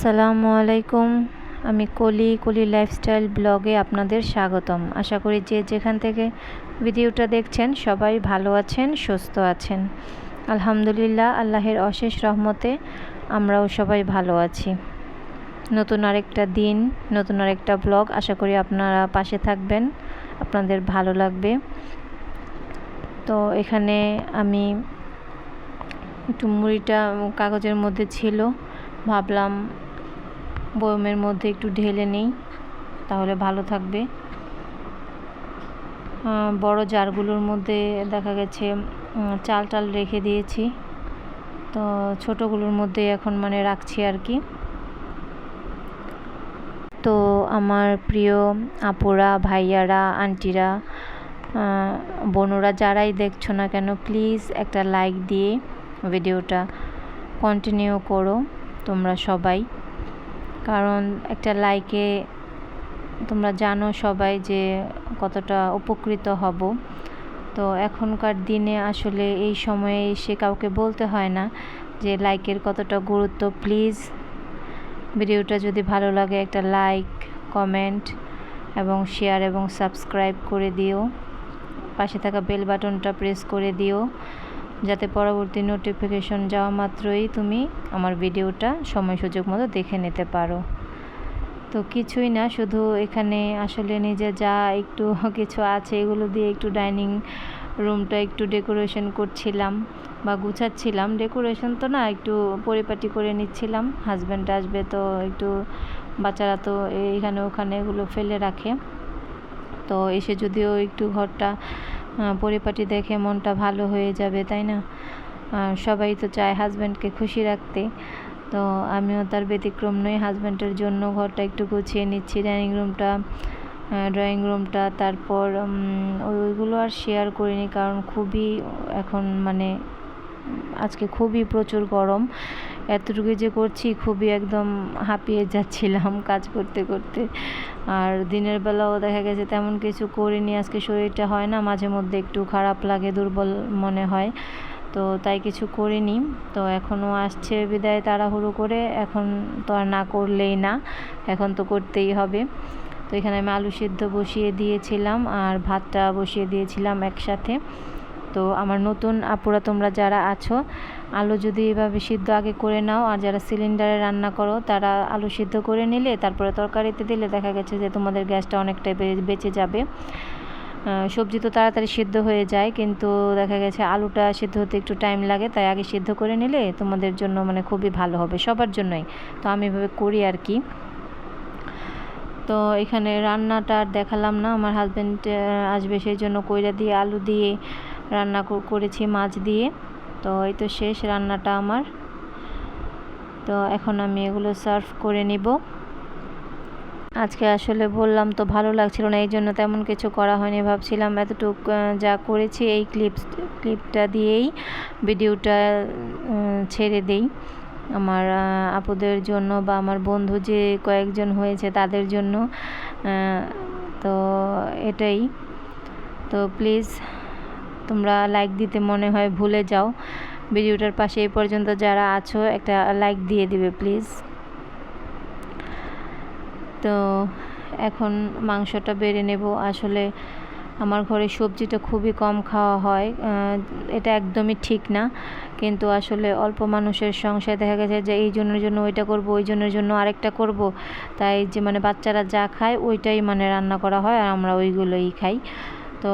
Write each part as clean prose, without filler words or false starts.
আসসালামু আলাইকুম। আমি কলি লাইফস্টাইল ব্লগে আপনাদের স্বাগতম। আশা করি যে যেখান থেকে ভিডিওটা দেখছেন সবাই ভালো আছেন, সুস্থ আছেন। আলহামদুলিল্লাহ, আল্লাহের অশেষ রহমতে আমরাও সবাই ভালো আছি। নতুন আরেকটা দিন, নতুন আরেকটা ব্লগ। আশা করি আপনারা পাশে থাকবেন, আপনাদের ভালো লাগবে। তো এখানে আমি একটু মুড়িটা কাগজের মধ্যে ছিল, ভাবলাম বয়মের মধ্যে একটু ঢেলে নেই, তাহলে ভালো থাকবে। বড় জারগুলোর মধ্যে দেখা গেছে চাল রেখে দিয়েছি, তো ছোটোগুলোর মধ্যে এখন রাখছি আর কি। তো আমার প্রিয় আপুরা, ভাইয়ারা, আন্টিরা, বোনরা যারাই দেখছো না কেন, প্লিজ একটা লাইক দিয়ে ভিডিওটা কন্টিনিউ করো তোমরা সবাই। কারণ একটা লাইকে তোমরা জানো সবাই যে কতটা উপকৃত হব। তো এখনকার দিনে আসলে এই সময়ে এসে কাউকে বলতে হয় না যে লাইকের কতটা গুরুত্ব। প্লিজ ভিডিওটা যদি ভালো লাগে একটা লাইক, কমেন্ট এবং শেয়ার এবং সাবস্ক্রাইব করে দিও। পাশে থাকা বেল বাটনটা প্রেস করে দিও, যাতে পরবর্তী নোটিফিকেশন যাওয়া মাত্রই তুমি আমার ভিডিওটা সময় সুযোগ মতো দেখে নিতে পারো। তো কিছুই না, শুধু এখানে আসলে নিজে যা একটু কিছু আছে এগুলো দিয়ে একটু ডাইনিং রুমটা একটু ডেকোরেশন করছিলাম বা গুছাচ্ছিলাম। ডেকোরেশন তো না, একটু পরিপাটি করে নিচ্ছিলাম। হাজব্যান্ড আসবে, তো একটু বাচ্চারা তো এইখানে ওখানে এগুলো ফেলে রাখে, তো এসে যদিও একটু ঘরটা পরিপাটি দেখে মনটা ভালো হয়ে যাবে, তাই না? সবাই তো চায় হাজব্যান্ডকে খুশি রাখতে, তো আমিও তার ব্যতিক্রম নই। হাজব্যান্ডের জন্য ঘরটা একটু গুছিয়ে নিচ্ছি, ডাইনিং রুমটা, ড্রয়িং রুমটা। তারপর ওইগুলো আর শেয়ার করিনি, কারণ খুবই এখন আজকে খুবই প্রচুর গরম। এতটুকু যে করছি, খুবই একদম হাঁপিয়ে যাচ্ছিলাম কাজ করতে করতে। আর দিনের বেলাও দেখা গেছে তেমন কিছু করিনি। আজকে শরীরটা হয় না, মাঝে মধ্যে একটু খারাপ লাগে, দুর্বল মনে হয়, তো তাই কিছু করিনি। তো এখনও আসছে বিদায় তাড়াহুড়ো করে, এখন তো আর না করলেই না, এখন তো করতেই হবে। তো এখানে আমি আলু সিদ্ধ বসিয়ে দিয়েছিলাম আর ভাতটা বসিয়ে দিয়েছিলাম একসাথে। তো আমার নতুন আপুরা তোমরা যারা আছো, আলু যদি এভাবে সিদ্ধ আগে করে নাও, আর যারা সিলিন্ডারে রান্না করো তারা আলু সিদ্ধ করে নিলে তারপরে তরকারিতে দিলে দেখা গেছে যে তোমাদের গ্যাসটা অনেকটাই বেঁচে যাবে। সবজি তো তাড়াতাড়ি সিদ্ধ হয়ে যায়, কিন্তু দেখা গেছে আলুটা সিদ্ধ হতে একটু টাইম লাগে, তাই আগে সিদ্ধ করে নিলে তোমাদের জন্য খুবই ভালো হবে, সবার জন্যই। তো আমি এভাবে করি আর কি। তো এখানে রান্নাটা আর দেখালাম না, আমার হাজব্যান্ড আসবে সেই জন্য কইরা দিয়ে আলু দিয়ে রান্না করেছি মাছ দিয়ে। তো এই তো শেষ রান্নাটা আমার। তো এখন আমি এগুলো সার্ভ করে নিব। আজকে আসলে বললাম তো ভালো লাগছিল না, এই জন্য তেমন কিছু করা হয়নি। ভাবছিলাম এতটুকু যা করেছি এই ক্লিপটা দিয়েই ভিডিওটা ছেড়ে দেই আমার আপুদের জন্য বা আমার বন্ধু যে কয়েকজন হয়েছে তাদের জন্য। তো এটাই। তো প্লিজ তোমরা লাইক দিতে মনে হয় ভুলে যাও। ভিডিওটার পাশে এই পর্যন্ত যারা আছো একটা লাইক দিয়ে দিবে প্লিজ। তো এখন মাংসটা বেড়ে নেব। আসলে আমার ঘরে সবজিটা খুবই কম খাওয়া হয়, এটা একদমই ঠিক না, কিন্তু আসলে অল্প মানুষের সংসারে দেখা গেছে যে এই জনের জন্য ওইটা করব, ওই জনের জন্য আরেকটা করব, তাই যে বাচ্চারা যা খায় ওইটাই রান্না করা হয়, আর আমরা ওইগুলোই খাই। তো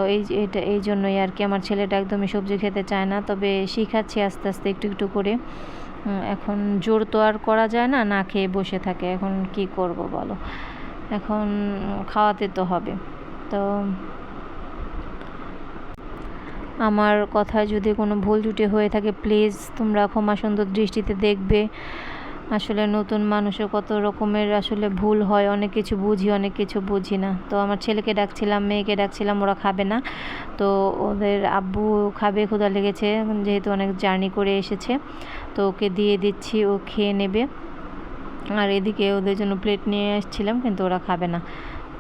এই জন্যই আর কি। আমার ছেলেটা একদমই সবজি খেতে চায় না, তবে শিখাচ্ছি আস্তে আস্তে একটু একটু করে। এখন জোর তো আর করা যায় না, না খেয়ে বসে থাকে, এখন কি করব বলো, এখন খাওয়াতে তো হবে। তো আমার কথায় যদি কোনো ভুল ত্রুটি হয়ে থাকে প্লিজ তোমরা ক্ষমা সুন্দর দৃষ্টিতে দেখবে। আসলে নতুন মানুষের কত রকমের আসলে ভুল হয়, অনেক কিছু বুঝি, অনেক কিছু বুঝি না। তো আমার ছেলেকে ডাকছিলাম, মেয়েকে ডাকছিলাম, ওরা খাবে না। তো ওদের আব্বু খাবে, ক্ষুধা লেগেছে, যেহেতু অনেক জার্নি করে এসেছে, তো ওকে দিয়ে দিচ্ছি, ও খেয়ে নেবে। আর এদিকে ওদের জন্য প্লেট নিয়ে আসছিলাম, কিন্তু ওরা খাবে না,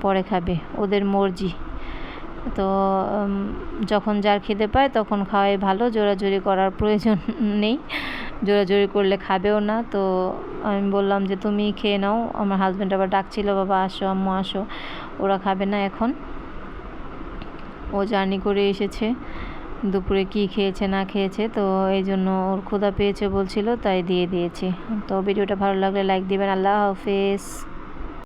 পরে খাবে, ওদের মর্জি। তো যখন যার খিদে পায় তখন খাওয়াই ভালো, জোরাজুরি করার প্রয়োজন নেই। জোরাজোরি করলে খাবেও না। তো আমি বললাম যে তুমি খেয়ে নাও। আমার হাজব্যান্ড আবার ডাকছিল, বাবা আসো, আম্মু আসো, ওরা খাবে না এখন। ও জার্নি করে এসেছে, দুপুরে কি খেয়েছে না খেয়েছে, তো এই জন্য ওর ক্ষুধা পেয়েছে বলছিল, তাই দিয়ে দিয়েছি। তো ভিডিওটা ভালো লাগলে লাইক দিবেন। আল্লাহ হাফেজ।